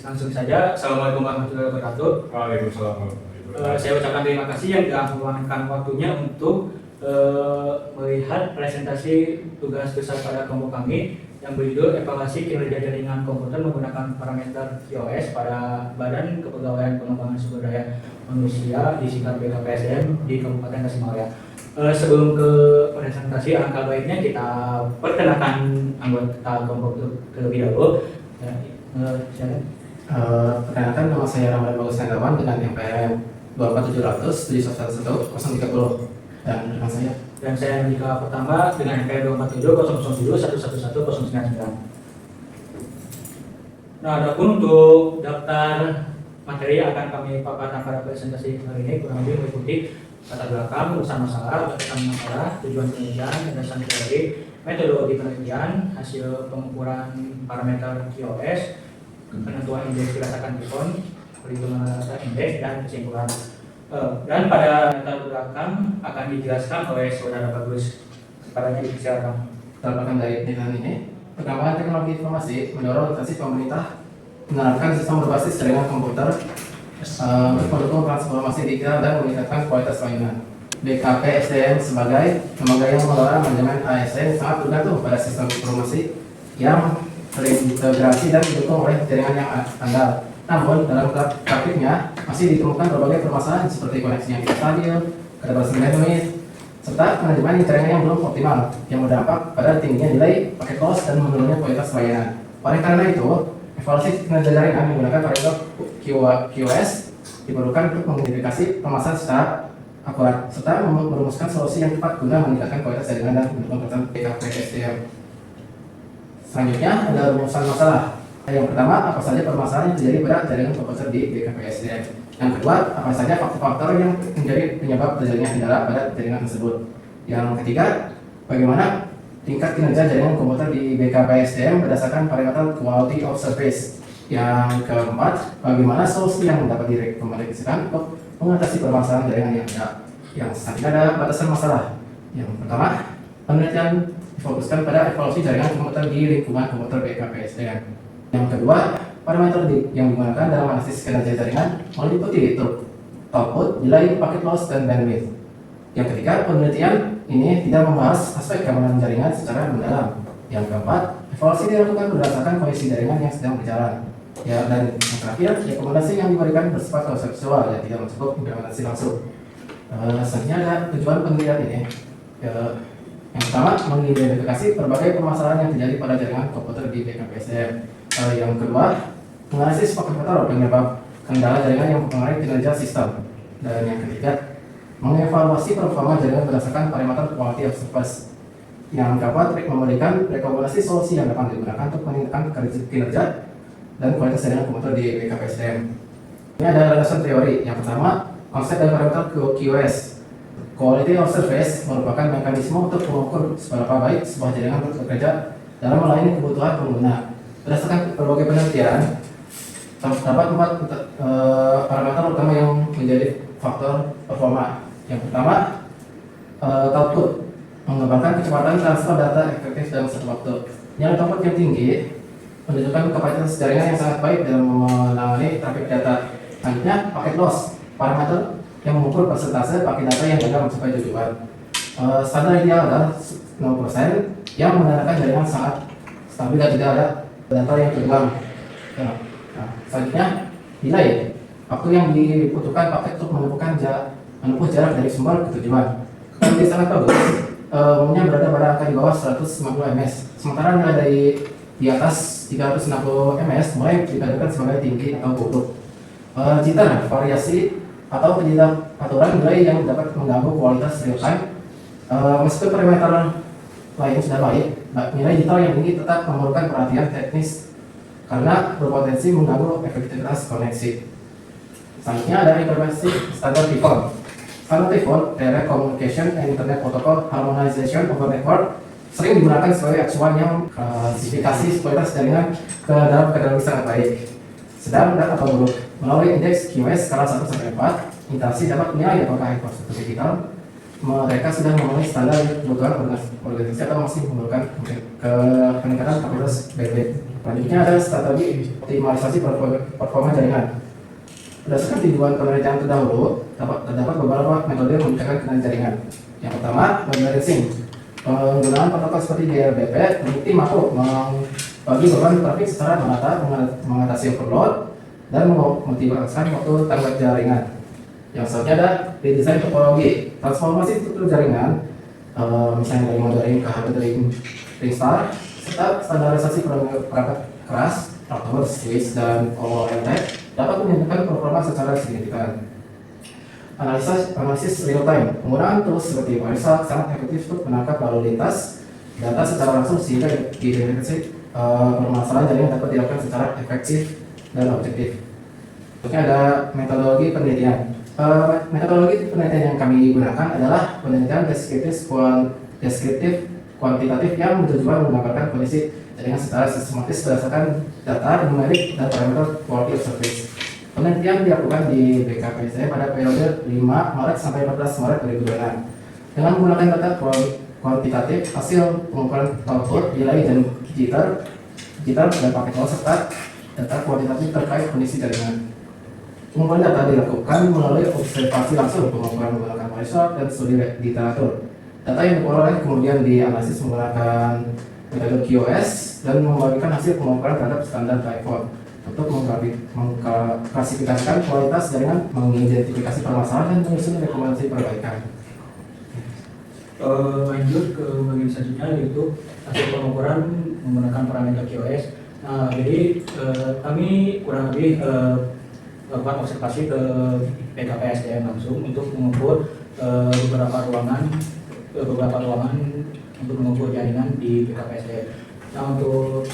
Langsung saja, Assalamualaikum warahmatullahi wabarakatuh. Waalaikumsalam. Saya ucapkan terima kasih yang telah meluangkan waktunya untuk melihat presentasi tugas besar pada kelompok kami yang berjudul Evaluasi Kinerja Jaringan Komputer Menggunakan Parameter QoS pada Badan Kepegawaian Pengembangan Sumber Daya Manusia disingkat BKPSDM di Kabupaten Tasikmalaya. Sebelum ke presentasi, alangkah baiknya kita perkenalkan anggota kelompok terlebih dahulu. Perkenalkan, nama saya Ramadan Bagus Nendawan dengan NPM 24700 7111030 dan rekan saya. Dan saya Andika Pertama dengan NPM 247 Nah, adapun untuk daftar materi yang akan kami paparkan pada presentasi hari ini kurang lebih meliputi latar belakang, urusan masalah, batasan masalah, tujuan penelitian, landasan teori, metodologi penelitian, hasil pengukuran parameter QoS, penentuan indeks dirasakan Gifon, perhitungan rata indeks, dan kesimpulan. Dan pada latar belakang akan dijelaskan oleh saudara Bagus. Kepadanya dipersilakan. Latar belakang dari penelitian ini, perkembangan teknologi informasi mendorong instansi pemerintah menerapkan sistem berbasis jaringan komputer untuk mendukung transformasi digital dan meningkatkan kualitas layanan. BKPSDM sebagai lembaga yang mengelola manajemen ASN sangat bergantung pada sistem informasi yang terintegrasi dan didukung oleh jaringan yang andal. Namun, dalam praktiknya masih ditemukan berbagai permasalahan seperti koneksi yang tidak stabil, keterbatasan bandwidth, serta manajemen jaringan yang belum optimal, yang berdampak pada tingginya nilai paket loss dan menurunnya kualitas layanan. Oleh karena itu, evaluasi kinerja jaringan menggunakan parameter QoS diperlukan untuk mengidentifikasi permasalahan secara akurat, serta merumuskan solusi yang tepat guna meningkatkan kualitas jaringan dan mendukung pelaksanaan BKPSDM. Selanjutnya ada rumusan masalah. Yang pertama, apa saja permasalahan yang terjadi pada jaringan komputer di BKPSDM. Yang kedua, apa saja faktor-faktor yang menjadi penyebab terjadinya kendala pada jaringan tersebut. Yang ketiga, bagaimana tingkat kinerja jaringan komputer di BKPSDM berdasarkan parameter quality of service. Yang keempat, bagaimana solusi yang dapat direkomendasikan untuk mengatasi permasalahan jaringan yang ada. Yang selanjutnya ada batasan masalah. Yang pertama, penelitian difokuskan pada evaluasi jaringan komputer di lingkungan komputer BKPSDM. Yang kedua, parameter yang digunakan dalam analisis kinerja jaringan meliputi output, delay, packet loss, dan bandwidth. Yang ketiga, penelitian ini tidak membahas aspek keamanan jaringan secara mendalam. Yang keempat, evaluasi dilakukan berdasarkan kondisi jaringan yang sedang berjalan. Ya, dan yang terakhir, rekomendasi yang diberikan bersifat konseptual dan tidak mencakup implementasi langsung. Selanjutnya ada tujuan penelitian ini. Yang pertama, mengidentifikasi berbagai permasalahan yang terjadi pada jaringan komputer di BKPSDM. Yang kedua, menganalisis faktor-faktor penyebab kendala jaringan yang mempengaruhi kinerja sistem. Dan yang ketiga, mengevaluasi performa jaringan berdasarkan parameter quality of service. Yang keempat, memberikan rekomendasi solusi yang dapat digunakan untuk meningkatkan kinerja dan kualitas jaringan komputer di BKPSDM. Ini ada landasan teori. Yang pertama, konsep dari parameter QoS. Quality of service merupakan mekanisme untuk mengukur seberapa baik sebuah jaringan bekerja dalam melayani kebutuhan pengguna. Berdasarkan berbagai penelitian, terdapat 4 parameter utama yang menjadi faktor performa. Yang pertama, output, mengembangkan kecepatan transfer data efektif dalam satu waktu. Yang output yang tinggi menunjukkan kapasitas jaringan yang sangat baik dalam menangani traffic data. Selanjutnya, packet loss, parameter yang mengukur persentase paket data yang gagal mencapai tujuan. Standar ideal adalah 0% yang menandakan jaringan sangat stabil dan tidak ada data yang tenggelam. Selanjutnya, delay, waktu yang dibutuhkan paket untuk menempuh jarak dari sumber ke tujuan. Ini sangat bagus, umumnya berada pada angka di bawah 150 ms. Sementara nilai dari di atas 360 ms mulai dikatakan sebagai tinggi atau buruk. Jitter, variasi atau penyedap nilai yang dapat mengganggu kualitas real time. Meskipun parameter lain sudah baik, nilai digital yang tinggi tetap memerlukan perhatian teknis karena berpotensi mengganggu efektivitas koneksi. Selanjutnya ada informasi standar TIFON. Standar TIFON, Direct Communication and Internet Protocol Harmonization over Network, sering digunakan sebagai acuan yang klasifikasi kualitas jaringan ke dalam keadaan sangat baik, sedang, dan atau buruk. Melalui indeks QoS skala 1-4, interaksi dapat menilai apakah infrastruktur digital mereka sudah memenuhi standar kebutuhan organisasi atau masih memerlukan peningkatan kapasitas bandwidth. Selanjutnya ada strategi optimalisasi performa jaringan. Berdasarkan tujuan penelitian terdahulu, terdapat beberapa metode meningkatkan kinerja jaringan. Yang pertama, rebalancing. Penggunaan protokol seperti DLBP terbukti mampu membagi beban trafik secara merata, mengatasi overload, dan memotivasi waktu tanggap jaringan. Yang selanjutnya ada redesign topologi, transformasi struktur jaringan, misalnya dari modeling ke hybrid ring star, serta standarisasi perangkat keras, router, switch, dan OLT dapat meningkatkan performa secara signifikan. Analisis real time, penggunaan tools seperti Wireshark sangat efektif untuk menangkap lalu lintas data secara langsung sehingga identifikasi permasalahan jaringan dapat dilakukan secara efektif dan objektif. Berikutnya ada metodologi penelitian. Metodologi penelitian yang kami gunakan adalah penelitian deskriptif kuantitatif yang bertujuan menggambarkan kondisi jaringan secara sistematis berdasarkan data numerik dan parameter quality of service. Penelitian dilakukan di BKPSDA pada periode 5 Maret sampai 14 Maret 2026. Dengan menggunakan data kuantitatif, hasil pengukuran output, delay, dan jitter dan paket loss serta data kuantitatif terkait kondisi jaringan. Pengumpulan data dilakukan melalui observasi langsung, pengukuran menggunakan Wireshark, dan studi literatur. Data yang diperoleh kemudian dianalisis menggunakan metode QoS dan membagikan hasil pengukuran terhadap standar iPhone untuk mengklasifikasikan kualitas jaringan, mengidentifikasi permasalahan, dan menyusun rekomendasi perbaikan. Lanjut ke bagian selanjutnya yaitu hasil pengukuran menggunakan parameter QoS. Nah, jadi kami kurang lebih melakukan observasi ke BKPSDM langsung untuk mengukur beberapa ruangan untuk mengukur jaringan di BKPSDM. Nah, untuk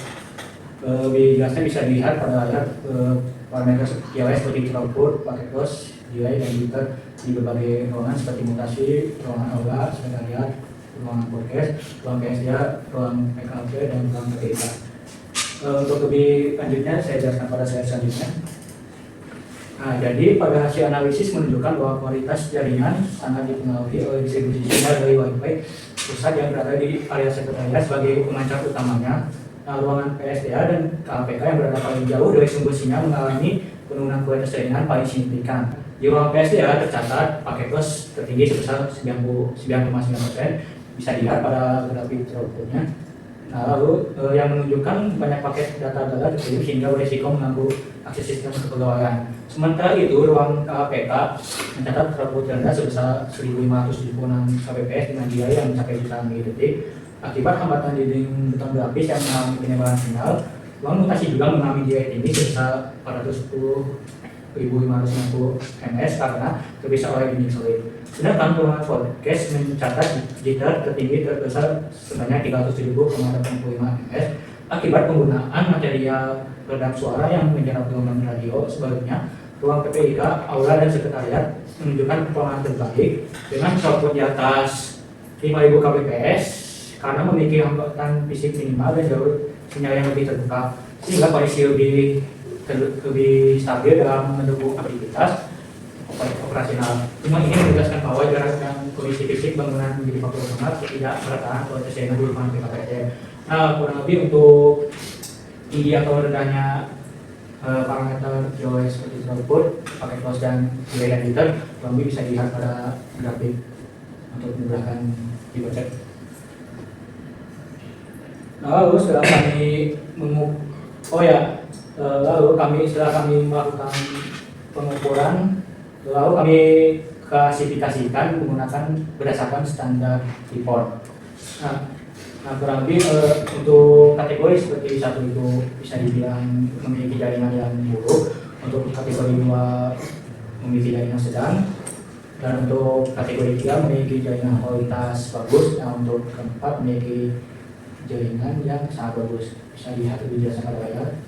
lebih jelasnya bisa dilihat pada layar parameter QoS seperti throughput, paket loss, delay, dan jitter di berbagai ruangan seperti mutasi, ruangan aula, sekretariat, ruangan podcast, ruang PSDA, ruang PKLP, dan ruang PPIK. Untuk lebih lanjutnya saya jelaskan pada slide selanjutnya. Nah, jadi pada hasil analisis menunjukkan bahwa kualitas jaringan sangat dipengaruhi oleh distribusi sinyal dari Wi-Fi pusat yang berada di area sekretariat sebagai pemancar utamanya. Nah, ruangan PSDA dan KAPK yang berada paling jauh dari sumber sinyal mengalami penurunan kualitas jaringan paling signifikan. Di ruang PSDA tercatat paket loss tertinggi sebesar 99,9%, bisa dilihat pada grafik throughputnya. Nah, lalu yang menunjukkan banyak paket data gagal terkirim sehingga berisiko mengganggu akses sistem kepegawaian. Sementara itu, ruang KPK mencatat throughput rendah sebesar 1576 kbps dengan delay yang mencapai jutaan milidetik. Akibat hambatan dinding beton berlapis yang mengalami penebalan sinyal, ruang mutasi juga mengalami delay tinggi sebesar 410.560 ms karena terpisah oleh dinding solid. Sedangkan ruangan podcast mencatat jitter tertinggi terbesar sebanyak 370,85 ms akibat penggunaan material peredam suara yang menyerap gelombang radio. Sebaliknya, ruang PPIK, aula, dan sekretariat menunjukkan performa terbaik dengan throughput di atas 5.000 kbps karena memiliki hambatan fisik minimal dan jalur sinyal yang lebih terbuka, sehingga kondisi lebih stabil dalam mendukung aktivitas operasional. Cuma ini menegaskan bahwa jarak dan kondisi fisik bangunan menjadi faktor utama tidak bertahan kualitas jaringan di ruangan BKPSDM. Nah, kurang lebih untuk tinggi atau rendahnya parameter QoS seperti throughput, paket loss, dan delay dan jitter kurang lebih bisa dilihat pada grafik untuk memudahkan dibaca. Lalu setelah kami setelah kami melakukan pengukuran, lalu kami klasifikasikan menggunakan berdasarkan standar report. Nah, kurang lebih untuk kategori seperti satu itu bisa dibilang memiliki jaringan yang buruk, untuk kategori 2 memiliki jaringan sedang, dan untuk kategori 3 memiliki jaringan kualitas bagus, dan untuk keempat memiliki jaringan yang sangat bagus. Bisa dilihat lebih jelas pada layar.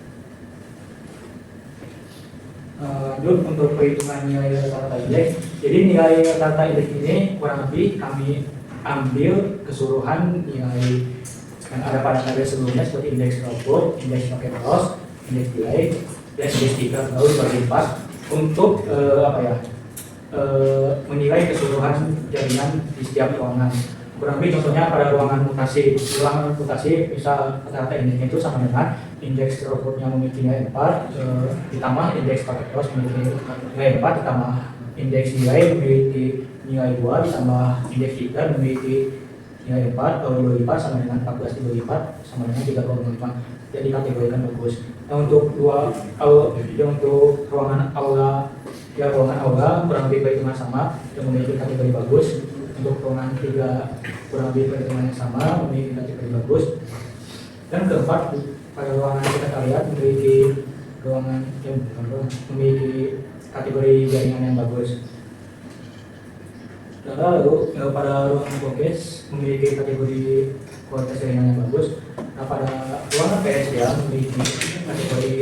Lanjut untuk perhitungan nilai rata-rata indeks. Jadi nilai rata-rata indeks ini kurang lebih kami ambil keseluruhan nilai yang ada pada tabel sebelumnya seperti indeks throughput, indeks paket loss, indeks delay, dan indeks jitter, lalu dibagi 4 untuk menilai keseluruhan jaringan di setiap ruangan. Kurang lebih contohnya pada ruangan mutasi bisa rata-rata indeksnya itu sama dengan indeks throughputnya memiliki nilai 4, ditambah indeks paket loss memiliki nilai 4, ditambah indeks delay memiliki nilai 2, ditambah indeks jitter memiliki nilai 4, kalau 2 lipat sama dengan 14 dibagi 4 sama dengan 3,5. Jadi kategorikan bagus. Nah untuk untuk ruangan aula kurang lebih perhitungan sama yang memiliki kategori bagus. Untuk ruangan 3 kurang lebih perhitungan yang sama memiliki kategori bagus. Dan keempat, pada ruangan kita lihat memiliki ruangan yang memiliki kategori jaringan yang bagus. Lalu pada ruangan podcast memiliki kategori kualitas jaringan yang bagus. Nah pada ruangan PSDA memiliki kategori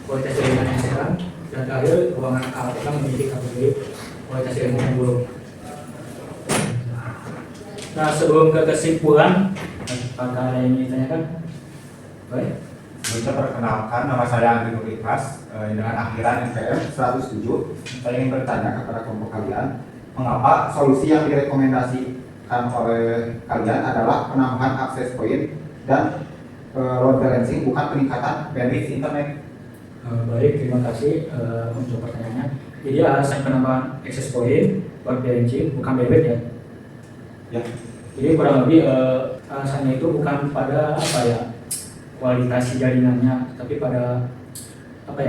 kualitas jaringan yang sedang. Dan terakhir ruangan APK memiliki kategori kualitas jaringan yang buruk. Nah sebelum ke kesimpulan, apakah ada yang ingin ditanyakan? Baik. Bisa perkenalkan, nama saya Andri Nurikas dengan akhiran NPM 107. Saya ingin bertanya kepada kelompok kalian, mengapa solusi yang direkomendasikan oleh kalian adalah penambahan akses point dan load balancing, bukan peningkatan bandwidth internet? Baik, terima kasih untuk pertanyaannya. Jadi alasan penambahan access point, load balancing, bukan bandwidth ya? Ya. Jadi kurang lebih alasannya itu bukan pada kualitas si jaringannya, tapi pada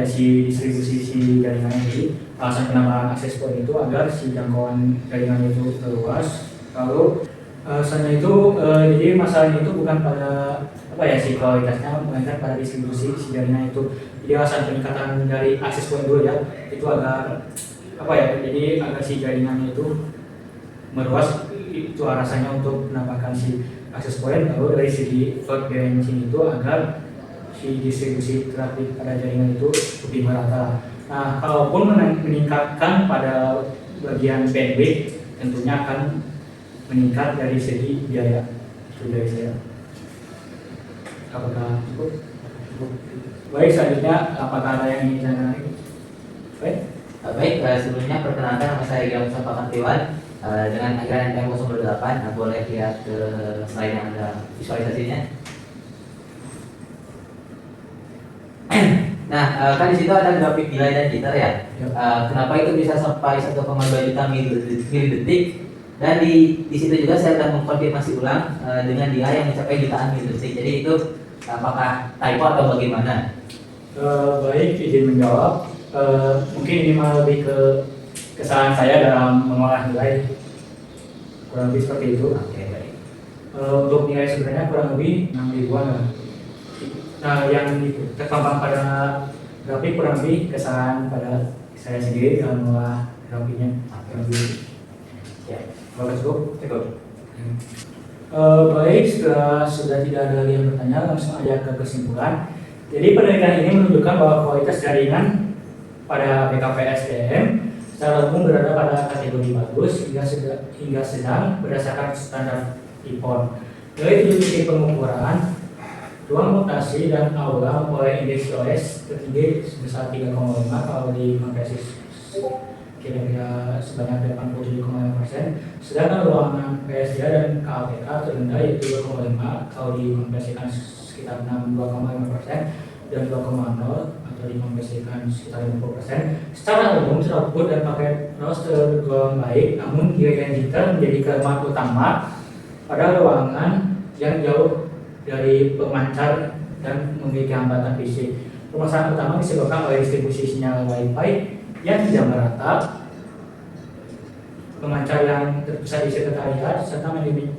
si distribusi si jaringannya. Jadi alasan penambahan akses point itu agar si jangkauan jaringannya itu luas. Lalu alasannya itu jadi masalahnya itu bukan pada si kualitasnya, melainkan pada distribusi si jaringan itu. Jadi alasan peningkatan dari akses point dulu ya, itu agar jadi agar si jaringannya itu meluas, itu alasannya untuk menambahkan si akses point. Lalu dari segi load balancing itu agar si distribusi traffic pada jaringan itu lebih merata. Nah, kalaupun meningkatkan pada bagian bandwidth, tentunya akan meningkat dari segi biaya. Itu dari saya. Apakah cukup? Baik, selanjutnya apakah ada yang ingin ditanyakan lagi? Baik, sebelumnya perkenalkan nama saya Gilang Mustafa Kantiwan dengan akhiran NPM 08. Boleh lihat ke slide yang ada visualisasinya. Nah, kan di situ ada grafik delay dan jitter ya. Kenapa itu bisa sampai 1,2 juta milidetik? Dan di situ juga saya sudah mengkonfirmasi ulang dengan delay yang mencapai jutaan milidetik. Jadi itu apakah typo atau bagaimana? Baik, izin menjawab. Mungkin ini malah lebih ke kesalahan saya dalam mengolah nilai, kurang lebih seperti itu. Oke, baik. Untuk nilai sebenarnya kurang lebih 6 ribuan lah. Nah, yang terpampang pada grafik kurang lebih kesalahan pada saya sendiri dalam mengolah grafiknya. Ya. Bapak cukup? Baik, setelah sudah tidak ada lagi yang bertanya, langsung aja ke kesimpulan. Jadi penelitian ini menunjukkan bahwa kualitas jaringan pada BKPSDM secara umum berada pada kategori bagus hingga sedang berdasarkan standar IPON. Dari 7 titik pengukuran, ruang mutasi dan aula memperoleh indeks OS tertinggi sebesar 3,5 kalau di kompresis kira-kira sebanyak 87,5%, sedangkan ruangan PSDA dan KAPK terrendah yaitu 2,5 kalau dikompresikan sekitar 2,5% dan 2,0 atau dikompresikan sekitar 50%. Secara umum throughput dan paket loss tergolong baik, namun kira-kira jitter menjadi kelemahan utama pada ruangan yang jauh dari pemancar dan memiliki hambatan fisik. Permasalahan utama disebabkan oleh distribusi sinyal Wi-Fi yang tidak merata, pemancar yang terpusat di sekretariat, serta manajemen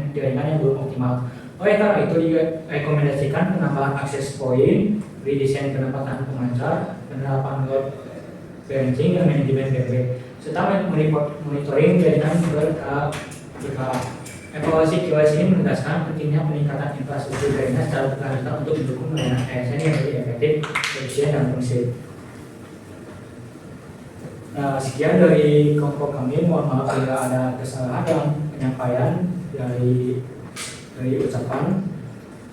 jaringan yang belum optimal. Oleh karena itu direkomendasikan penambahan akses point, redesain penempatan pemancar, penerapan load balancing dan manajemen bandwidth, serta monitoring jaringan berkala. Evaluasi QoS ini menegaskan pentingnya peningkatan infrastruktur jaringan secara berkelanjutan untuk mendukung layanan ASN yang lebih efektif, efisien, dan fungsi. Nah, sekian dari kelompok kami. Mohon maaf bila ada kesalahan dalam penyampaian dari ucapan.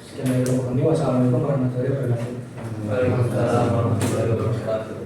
Sekian dari kelompok kami. Wassalamualaikum warahmatullahi wabarakatuh. Waalaikumsalam warahmatullahi wabarakatuh.